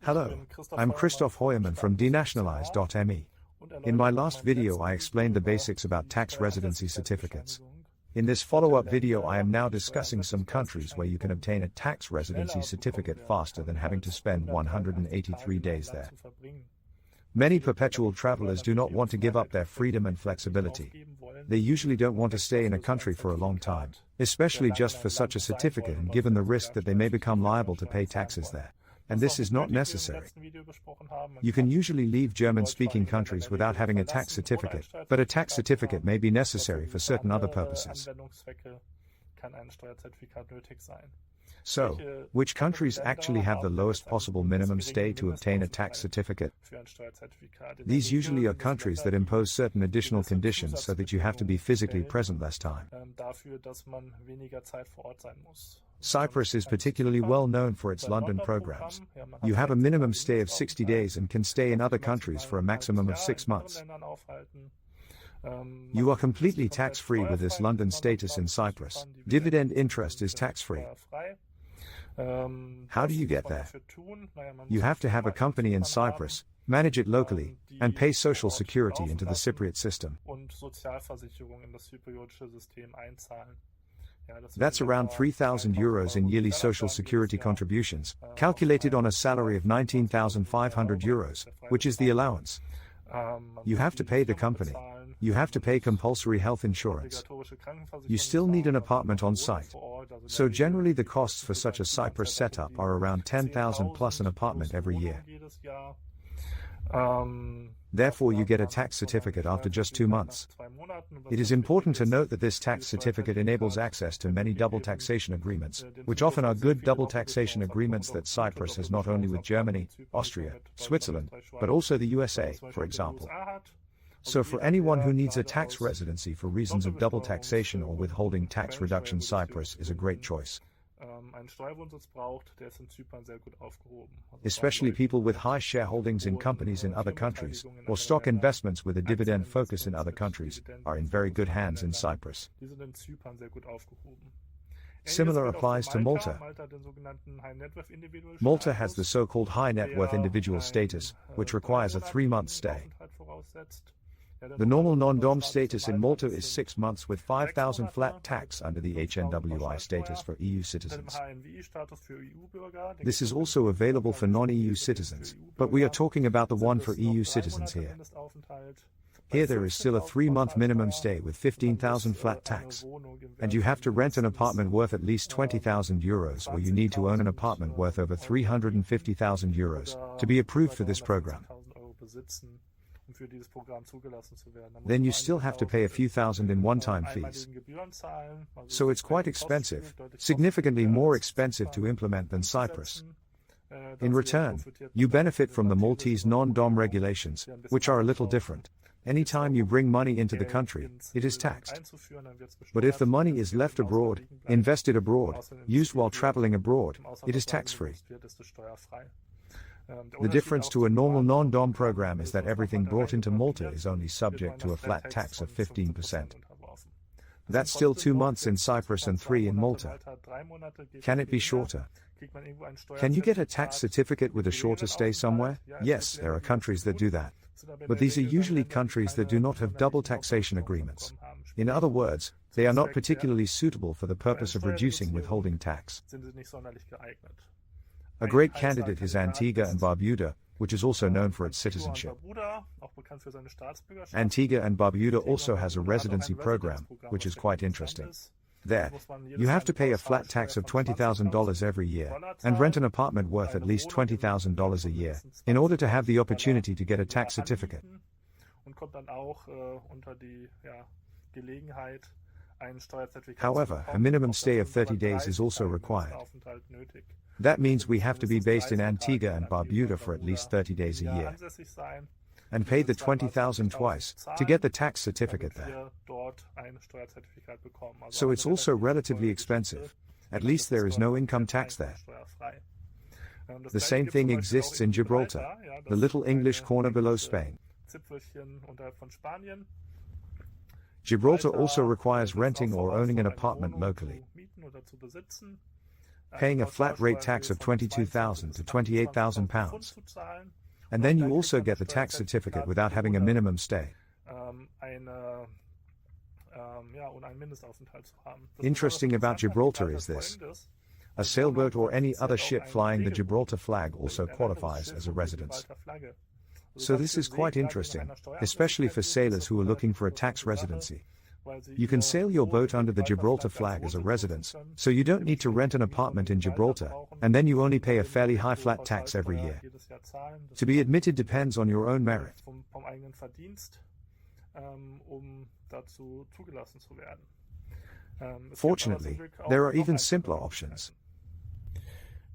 Hello, I'm Christoph Heuermann from denationalize.me. In my last video I explained the basics about tax residency certificates. In this follow-up video I am now discussing some countries where you can obtain a tax residency certificate faster than having to spend 183 days there. Many perpetual travelers do not want to give up their freedom and flexibility. They usually don't want to stay in a country for a long time, especially just for such a certificate and given the risk that they may become liable to pay taxes there. And this is not necessary. You can usually leave German-speaking countries without having a tax certificate, but a tax certificate may be necessary for certain other purposes. So, which countries actually have the lowest possible minimum stay to obtain a tax certificate? These usually are countries that impose certain additional conditions so that you have to be physically present less time. Cyprus is particularly well known for its London programs. You have a minimum stay of 60 days and can stay in other countries for a maximum of 6 months. You are completely tax-free with this London status in Cyprus. Dividend interest is tax-free. How do you get there? You have to have a company in Cyprus, manage it locally, and pay social security into the Cypriot system. That's around €3,000 in yearly social security contributions, calculated on a salary of €19,500, which is the allowance. You have to pay the company. You have to pay compulsory health insurance. You still need an apartment on site. So generally the costs for such a Cyprus setup are around 10,000 plus an apartment every year. Therefore you get a tax certificate after just 2 months. It is important to note that this tax certificate enables access to many double taxation agreements, which often are good double taxation agreements that Cyprus has not only with Germany, Austria, Switzerland, but also the USA, for example. So for anyone who needs a tax residency for reasons of double taxation or withholding tax reduction, Cyprus is a great choice. Especially people with high shareholdings in companies in other countries, or stock investments with a dividend focus in other countries, are in very good hands in Cyprus. Similar applies to Malta. Malta has the so-called high net worth individual status, which requires a 3-month stay. The normal non-dom status in Malta is 6 months with 5,000 flat tax under the HNWI status for EU citizens. This is also available for non-EU citizens, but we are talking about the one for EU citizens here. Here there is still a 3-month minimum stay with 15,000 flat tax. And you have to rent an apartment worth at least €20,000 or you need to own an apartment worth over €350,000 to be approved for this program. Then you still have to pay a few thousand in one-time fees. So it's quite expensive, significantly more expensive to implement than Cyprus. In return, you benefit from the Maltese non-dom regulations, which are a little different. Anytime you bring money into the country, it is taxed. But if the money is left abroad, invested abroad, used while traveling abroad, it is tax-free. The difference to a normal non-dom program is that everything brought into Malta is only subject to a flat tax of 15%. That's still 2 months in Cyprus and 3 in Malta. Can it be shorter? Can you get a tax certificate with a shorter stay somewhere? Yes, there are countries that do that. But these are usually countries that do not have double taxation agreements. In other words, they are not particularly suitable for the purpose of reducing withholding tax. A great candidate is Antigua and Barbuda, which is also known for its citizenship. Antigua and Barbuda also has a residency program, which is quite interesting. There, you have to pay a flat tax of $20,000 every year, and rent an apartment worth at least $20,000 a year, in order to have the opportunity to get a tax certificate. However, a minimum stay of 30 days is also required. That means we have to be based in Antigua and Barbuda for at least 30 days a year, and pay the $20,000 twice to get the tax certificate there. So it's also relatively expensive. At least there is no income tax there. The same thing exists in Gibraltar, the little English corner below Spain. Gibraltar also requires renting or owning an apartment locally. paying a flat rate tax of £22,000 to £28,000. And then you also get the tax certificate without having a minimum stay. Interesting about Gibraltar is this. A sailboat or any other ship flying the Gibraltar flag also qualifies as a residence. So this is quite interesting, especially for sailors who are looking for a tax residency. You can sail your boat under the Gibraltar flag as a residence, so you don't need to rent an apartment in Gibraltar, and then you only pay a fairly high flat tax every year. To be admitted depends on your own merit. Fortunately, there are even simpler options.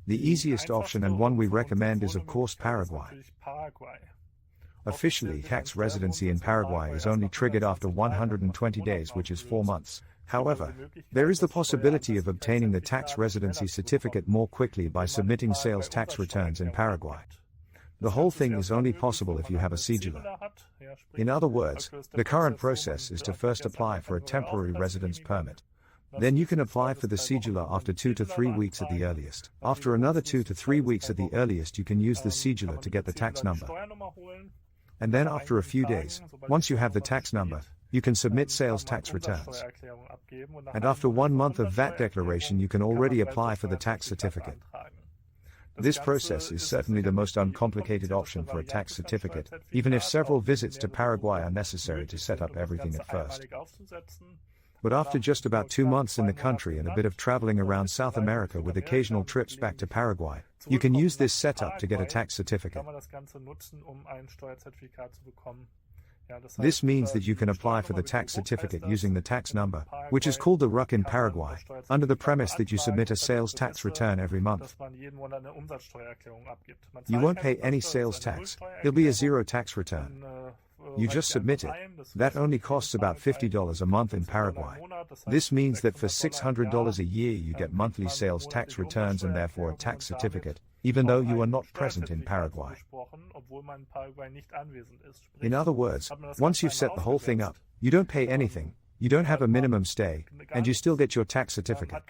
The easiest option and one we recommend is of course Paraguay. Officially, tax residency in Paraguay is only triggered after 120 days, which is 4 months. However, there is the possibility of obtaining the tax residency certificate more quickly by submitting sales tax returns in Paraguay. The whole thing is only possible if you have a cedula. In other words, the current process is to first apply for a temporary residence permit. Then you can apply for the cedula after 2 to 3 weeks at the earliest. After another 2 to 3 weeks at the earliest, you can use the cedula to get the tax number. And then after a few days, once you have the tax number, you can submit sales tax returns. And after 1 month of VAT declaration, you can already apply for the tax certificate. This process is certainly the most uncomplicated option for a tax certificate, even if several visits to Paraguay are necessary to set up everything at first. But after just about 2 months in the country and a bit of traveling around South America with occasional trips back to Paraguay, you can use this setup to get a tax certificate. This means that you can apply for the tax certificate using the tax number, which is called the RUC in Paraguay, under the premise that you submit a sales tax return every month. You won't pay any sales tax, it'll be a zero tax return. You just submit it. That only costs about $50 a month in Paraguay. This means that for $600 a year you get monthly sales tax returns and therefore a tax certificate, even though you are not present in Paraguay. In other words, once you've set the whole thing up, you don't pay anything, you don't have a minimum stay, and you still get your tax certificate.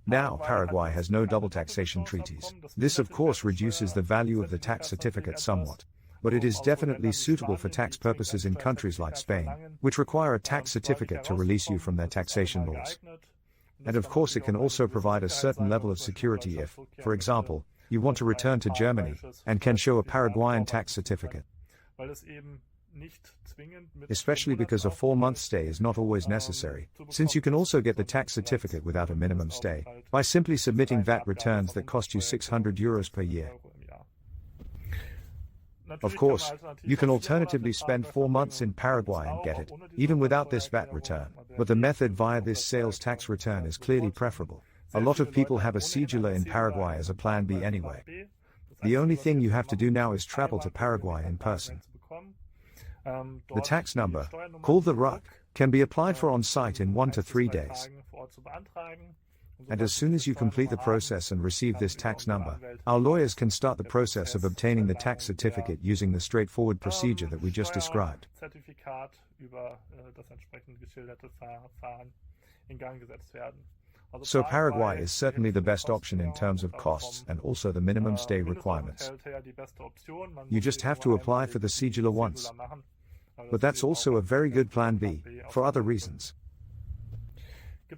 Now, Paraguay has no double taxation treaties. This of course reduces the value of the tax certificate somewhat. But it is definitely suitable for tax purposes in countries like Spain, which require a tax certificate to release you from their taxation laws. And of course it can also provide a certain level of security if, for example, you want to return to Germany, and can show a Paraguayan tax certificate. Especially because a 4-month stay is not always necessary, since you can also get the tax certificate without a minimum stay, by simply submitting VAT returns that cost you €600 per year. Of course, you can alternatively spend 4 months in Paraguay and get it, even without this VAT return, but the method via this sales tax return is clearly preferable. A lot of people have a cedula in Paraguay as a plan B anyway. The only thing you have to do now is travel to Paraguay in person. The tax number, called the RUC, can be applied for on site in 1 to 3 days. And as soon as you complete the process and receive this tax number, our lawyers can start the process of obtaining the tax certificate using the straightforward procedure that we just described. So Paraguay is certainly the best option in terms of costs and also the minimum stay requirements. You just have to apply for the cedula once. But that's also a very good plan B, for other reasons.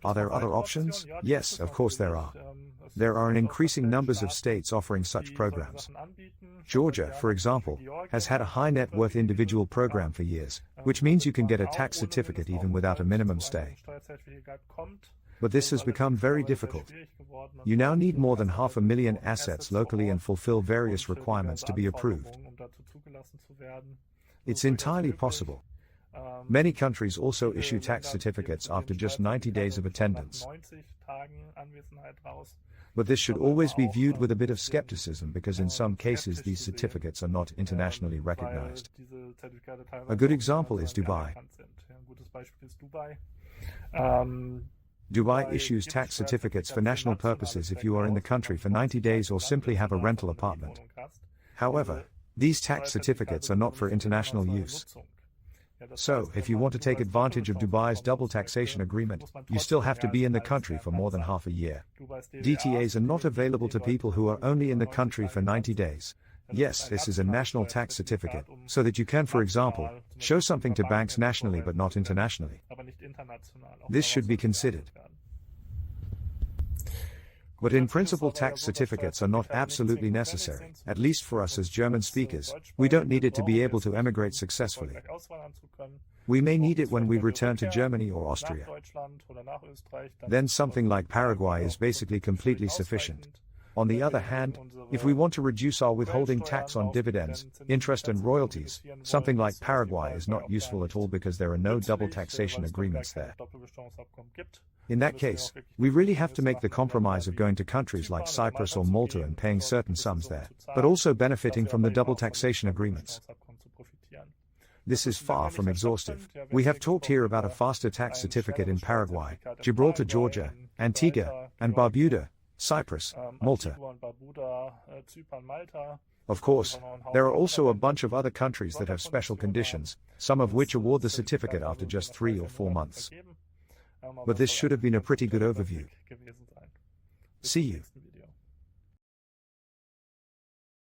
Are there other options? Yes, of course there are. There are an increasing numbers of states offering such programs. Georgia, for example, has had a high net worth individual program for years, which means you can get a tax certificate even without a minimum stay. But this has become very difficult. You now need more than 500,000 assets locally and fulfill various requirements to be approved. It's entirely possible. Many countries also issue tax certificates after just 90 days of attendance. But this should always be viewed with a bit of skepticism because in some cases these certificates are not internationally recognized. A good example is Dubai. Dubai issues tax certificates for national purposes if you are in the country for 90 days or simply have a rental apartment. However, these tax certificates are not for international use. So, if you want to take advantage of Dubai's double taxation agreement, you still have to be in the country for more than half a year. DTAs are not available to people who are only in the country for 90 days. Yes, this is a national tax certificate, so that you can, for example, show something to banks nationally but not internationally. This should be considered. But in principle, tax certificates are not absolutely necessary, at least for us as German speakers. We don't need it to be able to emigrate successfully. We may need it when we return to Germany or Austria. Then something like Paraguay is basically completely sufficient. On the other hand, if we want to reduce our withholding tax on dividends, interest and royalties, something like Paraguay is not useful at all because there are no double taxation agreements there. In that case, we really have to make the compromise of going to countries like Cyprus or Malta and paying certain sums there, but also benefiting from the double taxation agreements. This is far from exhaustive. We have talked here about a faster tax certificate in Paraguay, Gibraltar, Georgia, Antigua and Barbuda, Cyprus, Malta. Of course, there are also a bunch of other countries that have special conditions, some of which award the certificate after just 3 or 4 months. But this should have been a pretty good overview. See you.